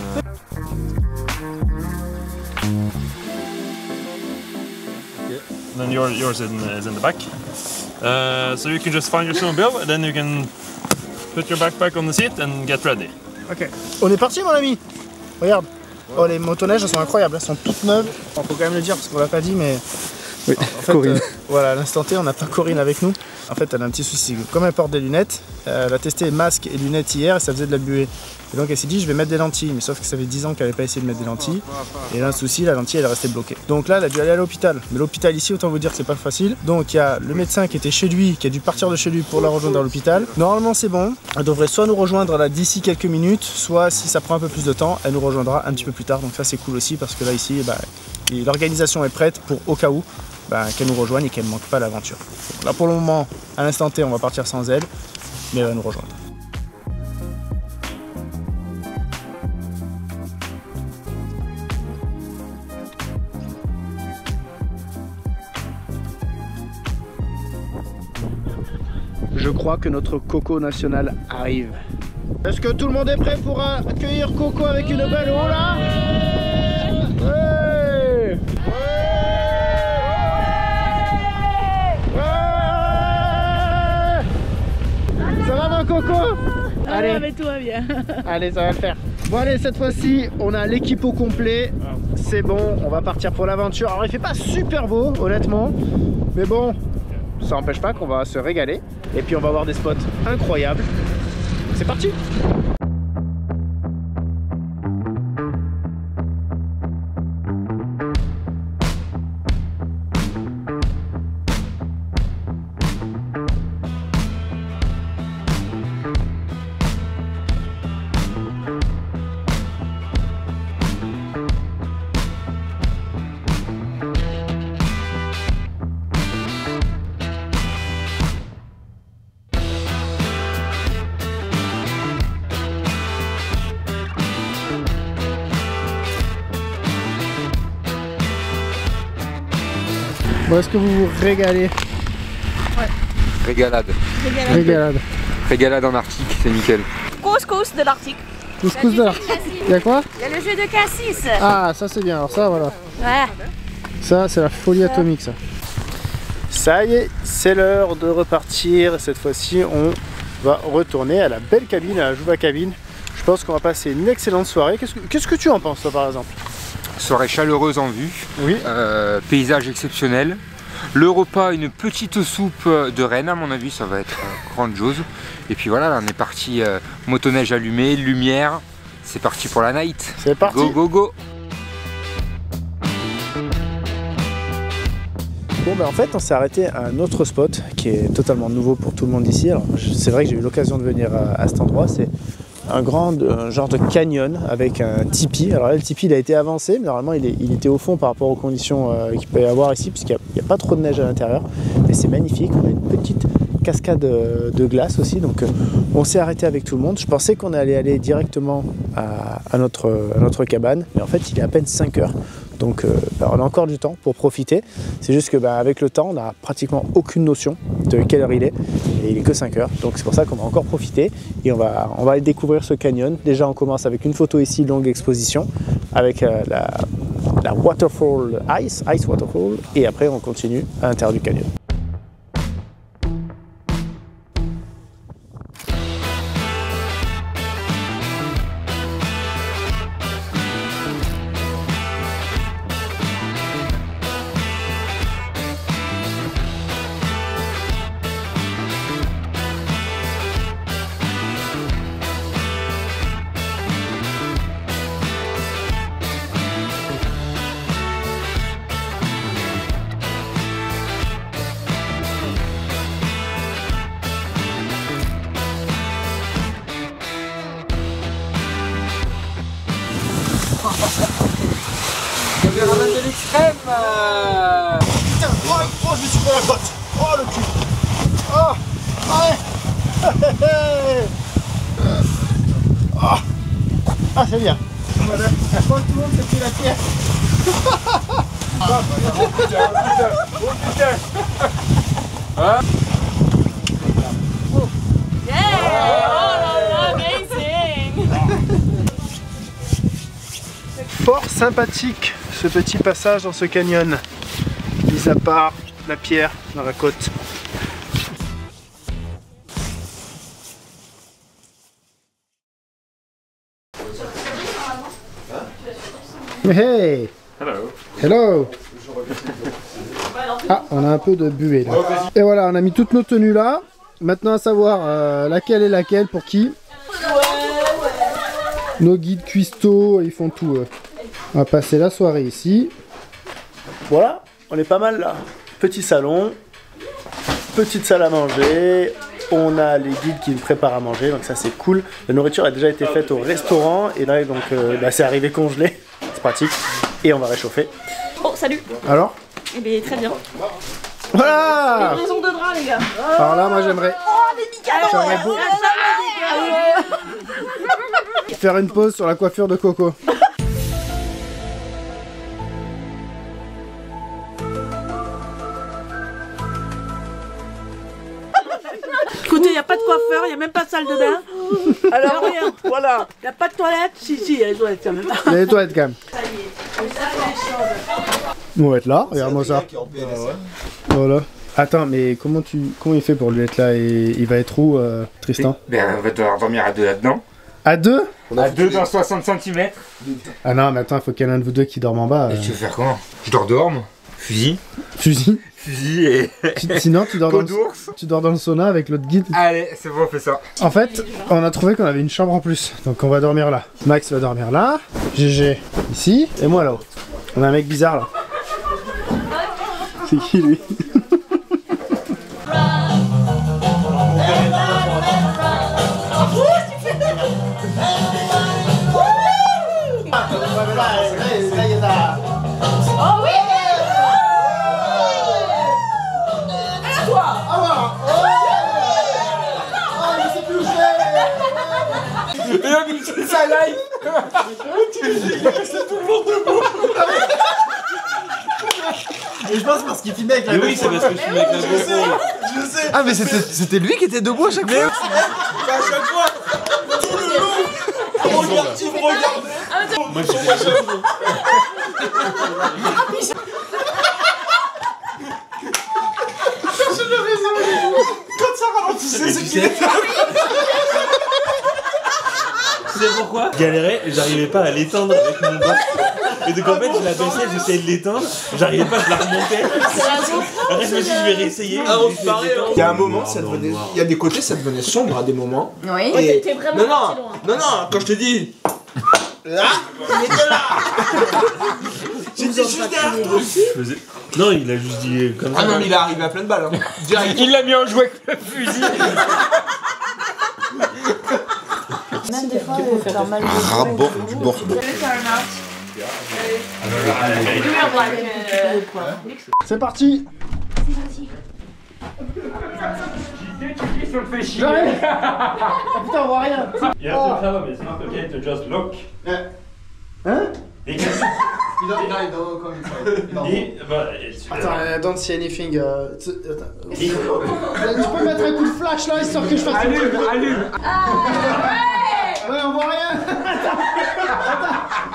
Then yours is in the back. So you can just find your snowmobile, and then you can put your backpack on the seat and get ready. Ok. On est parti, mon ami. Regarde. Oh, les motoneiges, elles sont incroyables. Elles sont toutes neuves. Faut quand même le dire parce qu'on l'a pas dit, mais. Oui, en fait, Corinne. Voilà, à l'instant T, on n'a pas Corinne avec nous. En fait, elle a un petit souci. Comme elle porte des lunettes, elle a testé masque et lunettes hier et ça faisait de la buée. Et donc elle s'est dit, je vais mettre des lentilles. Mais sauf que ça fait 10 ans qu'elle n'avait pas essayé de mettre des lentilles. Et là, un souci, la lentille, elle est restée bloquée. Donc là, elle a dû aller à l'hôpital. Mais l'hôpital ici, autant vous dire que c'est pas facile. Donc il y a le médecin qui était chez lui, qui a dû partir de chez lui pour la rejoindre à l'hôpital. Normalement, c'est bon. Elle devrait soit nous rejoindre là d'ici quelques minutes, soit si ça prend un peu plus de temps, elle nous rejoindra un petit peu plus tard. Donc ça, c'est cool aussi parce que là, ici, bah, l'organisation est prête pour au cas où. Qu'elle nous rejoigne et qu'elle ne manque pas l'aventure. Là pour le moment, à l'instant T, on va partir sans elle, mais elle va nous rejoindre. Je crois que notre Coco national arrive. Est-ce que tout le monde est prêt pour accueillir Coco avec une belle eau là? Ouais. Ça va mon Coco? Allez, mais tout va bien. Allez, ça va le faire. Bon allez, cette fois-ci, on a l'équipe au complet. C'est bon, on va partir pour l'aventure. Alors il fait pas super beau, honnêtement. Mais bon, ça n'empêche pas qu'on va se régaler. Et puis on va avoir des spots incroyables. C'est parti! Bon, est-ce que vous vous régalez? Ouais. Régalade. Régalade. Régalade en Arctique, c'est nickel. Couscous de l'Arctique. Couscous de l'Arctique. Il y a quoi? Il y a le jeu de cassis. Ah, ça c'est bien, alors ça voilà. Ouais. Ça c'est la folie atomique ça. Ça y est, c'est l'heure de repartir. Cette fois-ci, on va retourner à la belle cabine, à la Juva cabine. Je pense qu'on va passer une excellente soirée. Qu'est-ce que tu en penses toi par exemple? Soirée chaleureuse en vue, oui. Paysage exceptionnel. Le repas, une petite soupe de rennes à mon avis, ça va être grandiose. Et puis voilà, là, on est parti motoneige allumée, lumière, C'est parti pour la night. C'est parti. Go, go, go. Bon ben en fait on s'est arrêté à un autre spot qui est totalement nouveau pour tout le monde ici. Alors c'est vrai que j'ai eu l'occasion de venir à cet endroit, c'est un genre de canyon avec un tipi. Alors là le tipi il a été avancé mais normalement il était au fond par rapport aux conditions qu'il peut y avoir ici puisqu'il n'y a pas trop de neige à l'intérieur. Mais c'est magnifique, on a une petite cascade de glace aussi donc on s'est arrêté avec tout le monde. Je pensais qu'on allait aller directement à notre cabane mais en fait il est à peine 5 heures. Donc on a encore du temps pour profiter. C'est juste que avec le temps, on n'a pratiquement aucune notion de quelle heure il est. Et il est que 5 heures. Donc c'est pour ça qu'on va encore profiter. Et on va aller découvrir ce canyon. Déjà on commence avec une photo ici, longue exposition, avec la waterfall, ice waterfall. Et après on continue à l'intérieur du canyon. Je ramène de l'extrême. Putain, oh, je me suis pris la côte. Oh le cul. Oh, ouais. Ah, c'est bien. Voilà. Quand tout le monde s'est pris la pierre. Oh putain. Hein? Fort sympathique ce petit passage dans ce canyon, mis à part la pierre dans la côte. Hey! Hello! Hello! Ah, on a un peu de buée là. Et voilà, on a mis toutes nos tenues là. Maintenant à savoir laquelle est laquelle pour qui. Nos guides cuistots, ils font tout. On va passer la soirée ici. Voilà, on est pas mal là. Petit salon, petite salle à manger. On a les guides qui nous préparent à manger, donc ça c'est cool. La nourriture a déjà été faite au restaurant et là donc c'est arrivé congelé. C'est pratique. Et on va réchauffer. Oh, salut. Alors? Eh bien, très bien. Voilà! Livraison de draps, les gars. Alors là, moi j'aimerais. Oh, les médicaments. J'aimerais beaucoup faire une pause sur la coiffure de Coco. Écoutez, il n'y a pas de coiffeur, il n'y a même pas de salle de bain. Alors rien, voilà. Il n'y a pas de toilette. Si, il y a les toilettes quand même. Il y a les toilettes quand même. On va être là, regarde-moi ça. Voilà. Attends, mais comment il fait pour lui être là et il va être où, Tristan? Ben, on va devoir dormir à deux là-dedans. À deux? À deux dans 60 cm. Ah non, mais attends, il faut qu'il y en ait un de vous deux qui dorme en bas. Et tu veux faire comment? Je dors dehors, moi. Fusil. Fusil? Fusil et... Sinon, tu dors dans le sauna avec l'autre guide. Allez, c'est bon, on fait ça. En fait, on a trouvé qu'on avait une chambre en plus. Donc on va dormir là. Max va dormir là. GG ici. Et moi là-haut. On a un mec bizarre là. C'est qui lui? Oh oui! Et on dit c'est ça live. C'est tout le monde debout. Et je pense parce qu'il filmait avec la GoPro. Oui, c'est parce que je filmais avec la GoPro. Je sais. Ah mais c'était lui qui était debout à chaque fois. À chaque fois. Tout le long. Regarde, tu me regardais. Moi, je suis Quand ça ralentissait, c'est qu'il était. Tu sais pourquoi? Je galérais et j'arrivais pas à l'étendre avec mon bras. Et donc en fait, je la baissais, j'essayais de l'étendre, j'arrivais pas, je la remontais. Après, je me suis dit, je vais réessayer. Ah, on se parlait. Il y a un moment, ça devenait. Il y a des côtés, ça devenait sombre à des moments. Oui. Et... T'étais vraiment non, quand je te dis. Il était là. J'étais juste derrière toi. Non, il a juste dit comme ça. Ah non, mais il est arrivé à plein de balles. Hein. Direct. Il l'a mis en jouet avec le fusil. Même des fois, faire mal. Rabord du bord. C'est parti. J'arrive. Oh putain, on voit rien. You have to tell him it's not okay to just look. Hein? Because Attends, don't see anything. Tu peux mettre un coup de flash là, histoire que je fasse. Allume. Ouais, on voit rien.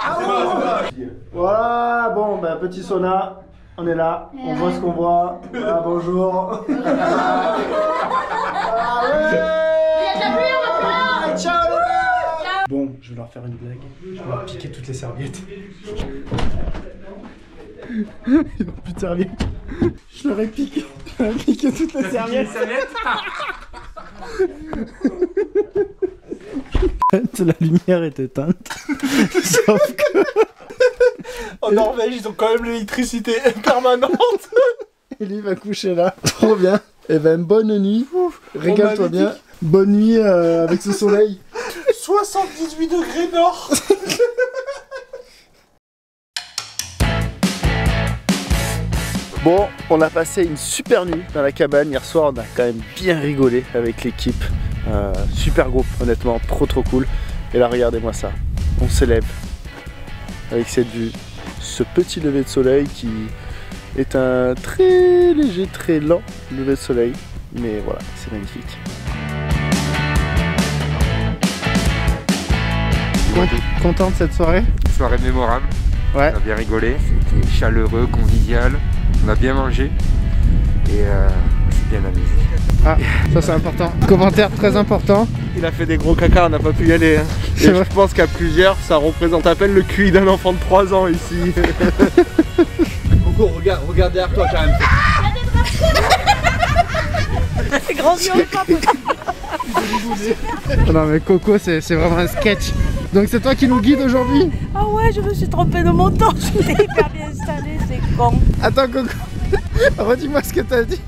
Attends. Voilà, bon, bah petit sauna. On est là, on voit ce qu'on voit. Voilà, bonjour. Il y a de la pluie, on va plus là. Ciao les gars. Bon, je vais leur faire une blague. Je vais leur piquer toutes les serviettes. Ils n'ont plus de serviettes. Je leur ai piqué. Je leur ai piqué toutes les serviettes. La lumière est éteinte. Sauf que... En Norvège, ils ont quand même l'électricité permanente. Et lui va coucher là. Trop bien. Et ben bonne nuit. Régale-toi bien. Bonne nuit avec ce soleil. 78 degrés nord. Bon, on a passé une super nuit dans la cabane. Hier soir, on a quand même bien rigolé avec l'équipe. Super groupe, honnêtement, trop cool. Et là, regardez-moi ça. On s'élève avec cette vue. Ce petit lever de soleil qui est un très léger, très lent lever de soleil. Mais voilà, c'est magnifique. Content de cette soirée? Soirée mémorable. Ouais. On a bien rigolé. C'était chaleureux, convivial. On a bien mangé. Et on s'est bien amusé. Ah, ça c'est important. Commentaire très important. Il a fait des gros caca, on n'a pas pu y aller. Hein. Et je pense qu'à plusieurs, ça représente à peine le QI d'un enfant de 3 ans ici. Coco, regarde derrière toi quand même. C'est grandiose. Non mais Coco, c'est vraiment un sketch. Donc c'est toi qui nous guide aujourd'hui? Ah ouais, je me suis trompée de mon temps. J'étais hyper bien installée, c'est con. Attends Coco, redis-moi ce que t'as dit.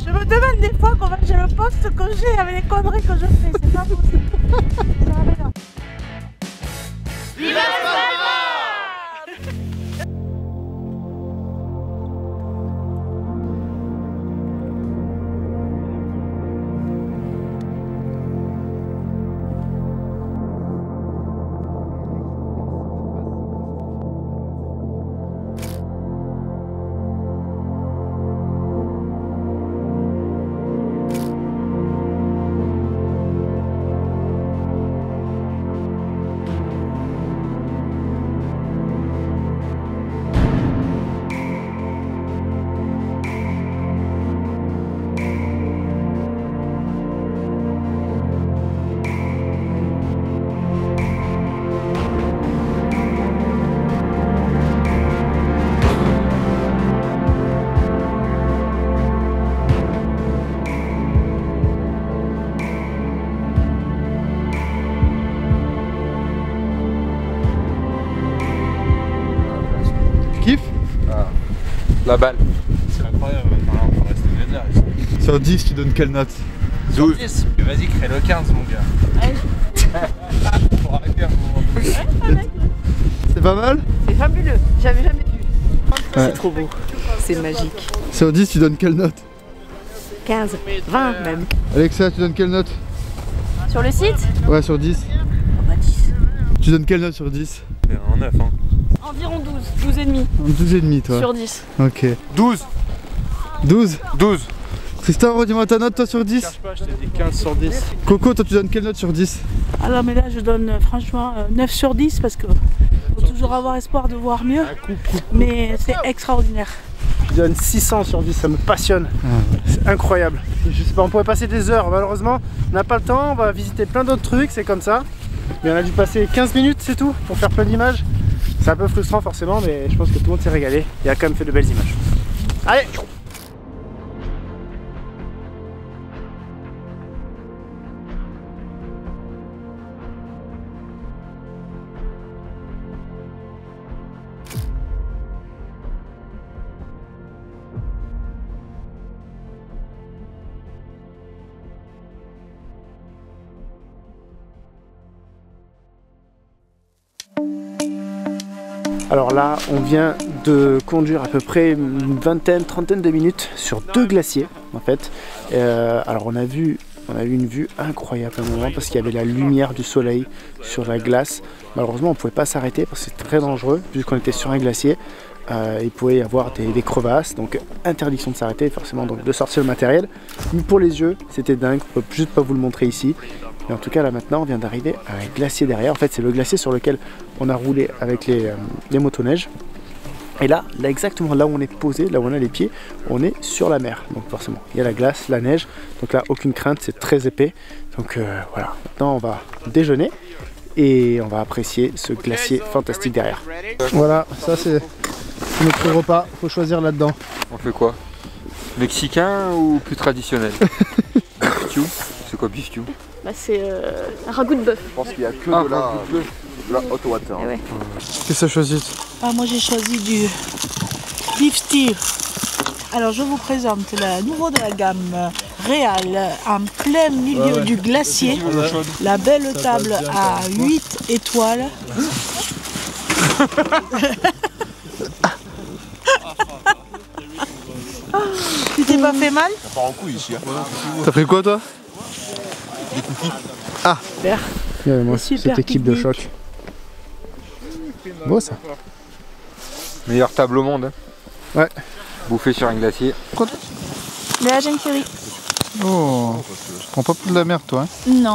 Je me demande des fois comment j'ai le poste que j'ai avec les conneries que je fais, c'est pas possible. Ça va bien. Vive Svalbard! La balle. C'est incroyable, on va rester bien là. Sur 10, tu donnes quelle note? 12. Vas-y, crée le 15, mon gars. Pour arriver à un moment donné. C'est pas mal? C'est fabuleux, j'avais jamais vu. Ouais. C'est trop beau, c'est magique. Sur 10, tu donnes quelle note? 15, 20 même. Alexa, tu donnes quelle note? Sur le site? Ouais, sur 10. Oh bah 10. Tu donnes quelle note sur 10? En 9, hein. Environ 12, 12,5. 12,5 toi. Sur 10. Ok. 12. 12? 12. Tristan, redis-moi ta note toi sur 10. Je pas, je t'ai dit 15 sur 10. Coco, toi tu donnes quelle note sur 10? Ah non, mais là je donne franchement 9 sur 10 parce que faut toujours avoir espoir de voir mieux. Mais c'est extraordinaire. Je donne 600 sur 10, ça me passionne. C'est incroyable. Je sais pas, on pourrait passer des heures. Malheureusement, on n'a pas le temps. On va visiter plein d'autres trucs, c'est comme ça. Mais on a dû passer 15 minutes, c'est tout, pour faire plein d'images. C'est un peu frustrant forcément, mais je pense que tout le monde s'est régalé et a quand même fait de belles images. Allez! Alors là, on vient de conduire à peu près une vingtaine, trentaine de minutes sur 2 glaciers en fait. Alors on a eu une vue incroyable à un moment parce qu'il y avait la lumière du soleil sur la glace. Malheureusement, on ne pouvait pas s'arrêter parce que c'était très dangereux puisqu'on était sur un glacier. Il pouvait y avoir des crevasses, donc interdiction de s'arrêter, forcément donc de sortir le matériel. Mais pour les yeux, c'était dingue, on peut juste pas vous le montrer ici. Et en tout cas là maintenant on vient d'arriver à un glacier derrière. En fait c'est le glacier sur lequel on a roulé avec les motoneiges. Et là exactement là où on est posé, là où on a les pieds, on est sur la mer. Donc forcément il y a la glace, la neige, donc là aucune crainte, c'est très épais. Donc voilà, maintenant on va déjeuner et on va apprécier ce glacier fantastique derrière. Voilà, ça c'est notre repas, faut choisir là-dedans. On fait quoi? Mexicain ou plus traditionnel? Beef stew? C'est quoi beef stew? Bah c'est un ragoût de bœuf. Je pense qu'il n'y a que de la hot water. Ouais. Qu'est-ce que ça choisit? Moi j'ai choisi du beef stew. Alors je vous présente le nouveau de la gamme Real en plein milieu du glacier. La belle table à 8 étoiles. Tu t'es pas fait mal? Ça part en couille ici. T'as pris quoi toi? Des cookies. Ah Super. Ouais, moi cette équipe de choc. Beau ça. Meilleure table au monde. Hein. Ouais. Bouffé sur un glacier. De la Jane Curry. Oh, tu prends pas plus de la merde toi hein? Non.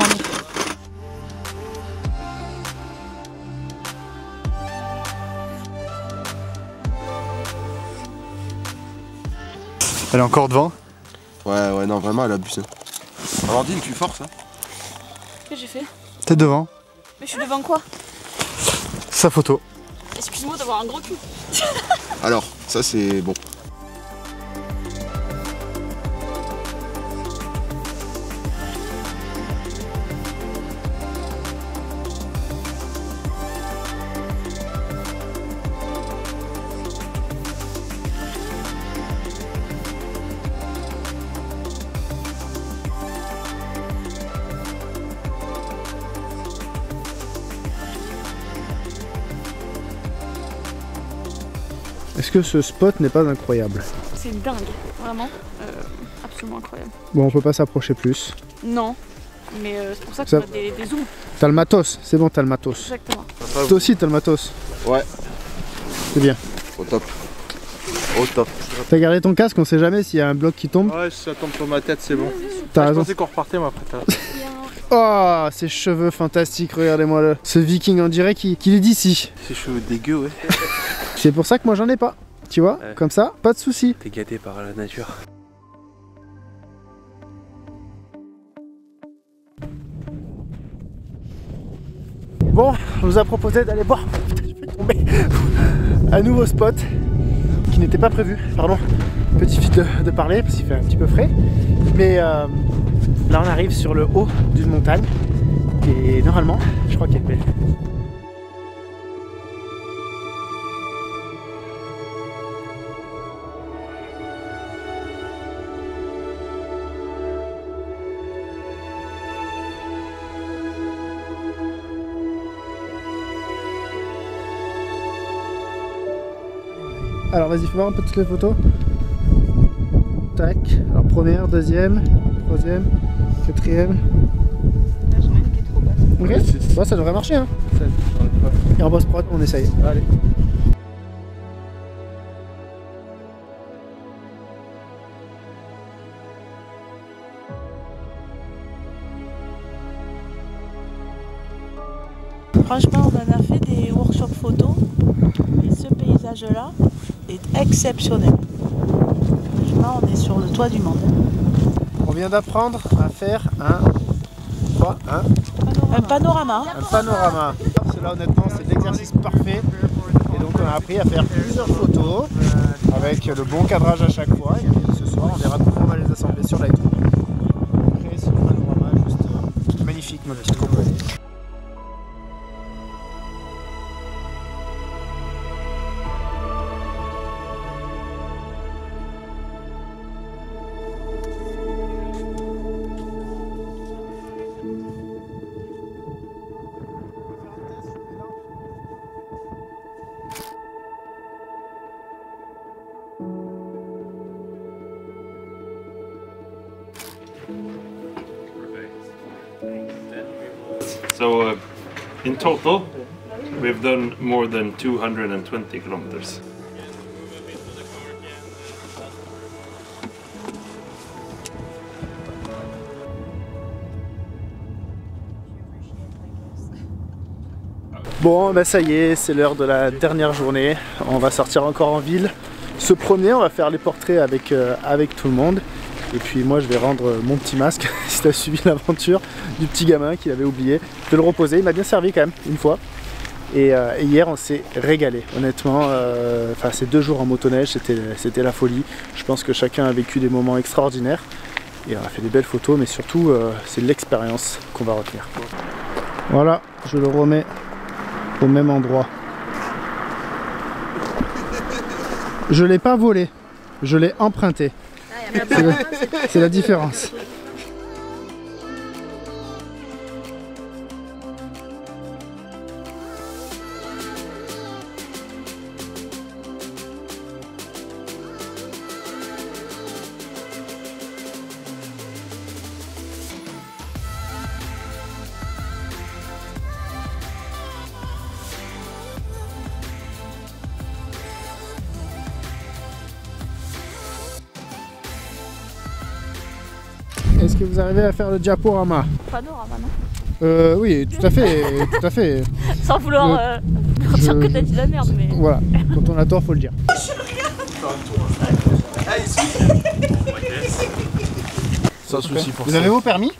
Elle est encore devant? Ouais, non, vraiment, elle abuse. Amandine, tu forces, hein? Qu'est-ce que j'ai fait? T'es devant. Mais je suis devant quoi? Sa photo. Excuse-moi d'avoir un gros cul. Alors, ça c'est bon. Est-ce que ce spot n'est pas incroyable? C'est dingue, vraiment. Absolument incroyable. Bon, on peut pas s'approcher plus. Non, mais c'est pour ça que Ça- tu as des zooms. T'as le matos, c'est bon, t'as le matos. Exactement. Toi aussi, t'as le matos. Ouais. C'est bien. Au top. Au top. T'as gardé ton casque, on sait jamais s'il y a un bloc qui tombe. Ouais, si ça tombe sur ma tête, c'est bon. T'as Je raison. pensais qu'on repartait, moi, après. Oh, ces cheveux fantastiques, regardez-moi le. Ce viking, on dirait qu'il est d'ici. Ces cheveux dégueux, ouais. C'est pour ça que moi j'en ai pas. Tu vois, Ouais. comme ça, pas de soucis. T'es gâté par la nature. Bon, on nous a proposé d'aller boire. Je vais tomber. Un nouveau spot qui n'était pas prévu. Pardon, petit fil de parler parce qu'il fait un petit peu frais. Mais là, on arrive sur le haut d'une montagne. Et normalement, je crois qu'il y a une belle. Alors vas-y, fais voir un peu toutes les photos. Tac. Alors première, deuxième, troisième, quatrième. Ok. Ouais, ça devrait marcher hein. Et en post-prod, on essaye. Allez. Franchement, on en a fait des workshops photos et ce paysage-là est exceptionnel. Franchement, on est sur le toit du monde. On vient d'apprendre à faire un panorama. Un panorama. Cela honnêtement c'est l'exercice parfait. Et donc on a appris à faire plusieurs photos avec le bon cadrage à chaque fois. Et ce soir on verra comment on va les assembler sur Lightroom. Créer ce panorama juste magnifique, ma petite compo. So in total, we've done more than 220 kilometers. Bon, bah ça y est, c'est l'heure de la dernière journée. On va sortir encore en ville, se promener, on va faire les portraits avec tout le monde. Et puis moi je vais rendre mon petit masque, si tu as suivi l'aventure du petit gamin qu'il avait oublié. Je vais le reposer, il m'a bien servi quand même, une fois. Et hier on s'est régalé, honnêtement. Ces 2 jours en motoneige, c'était la folie. Je pense que chacun a vécu des moments extraordinaires. Et on a fait des belles photos, mais surtout c'est l'expérience qu'on va retenir. Voilà, je le remets au même endroit. Je l'ai pas volé, je l'ai emprunté. C'est la différence. Est-ce que vous arrivez à faire le diaporama? Panorama, non? Oui, tout à fait, tout à fait. Sans vouloir dire que t'as dit la merde, mais... Voilà, quand on a tort, faut le dire. Sans souci pour ça. Vous avez vos permis?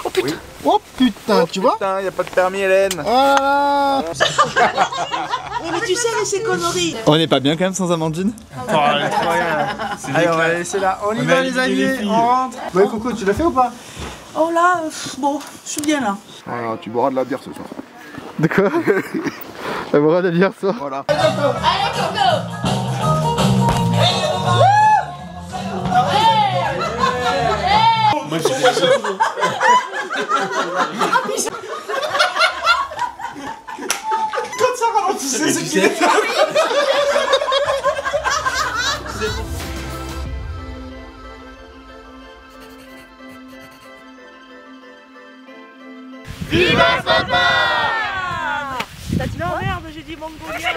Oh putain! Oui. Oh putain, tu vois? Putain, y a pas de permis, Hélène. Oh là là. Mais tu sais, mais c'est conneries. On n'est pas bien quand même sans Amandine? Oh, allez, on va la laisser là. On y va les amis, on rentre. Ouais, Coco, tu l'as fait ou pas? Oh là, bon, je suis bien là. Voilà, tu boiras de la bière ce soir. De quoi? Elle boira de la bière ça? Voilà. Moi j'ai fait ça. Quand ça ralentissait, c'est qui est. Viva papa! T'as dit non, merde, j'ai dit mongolien.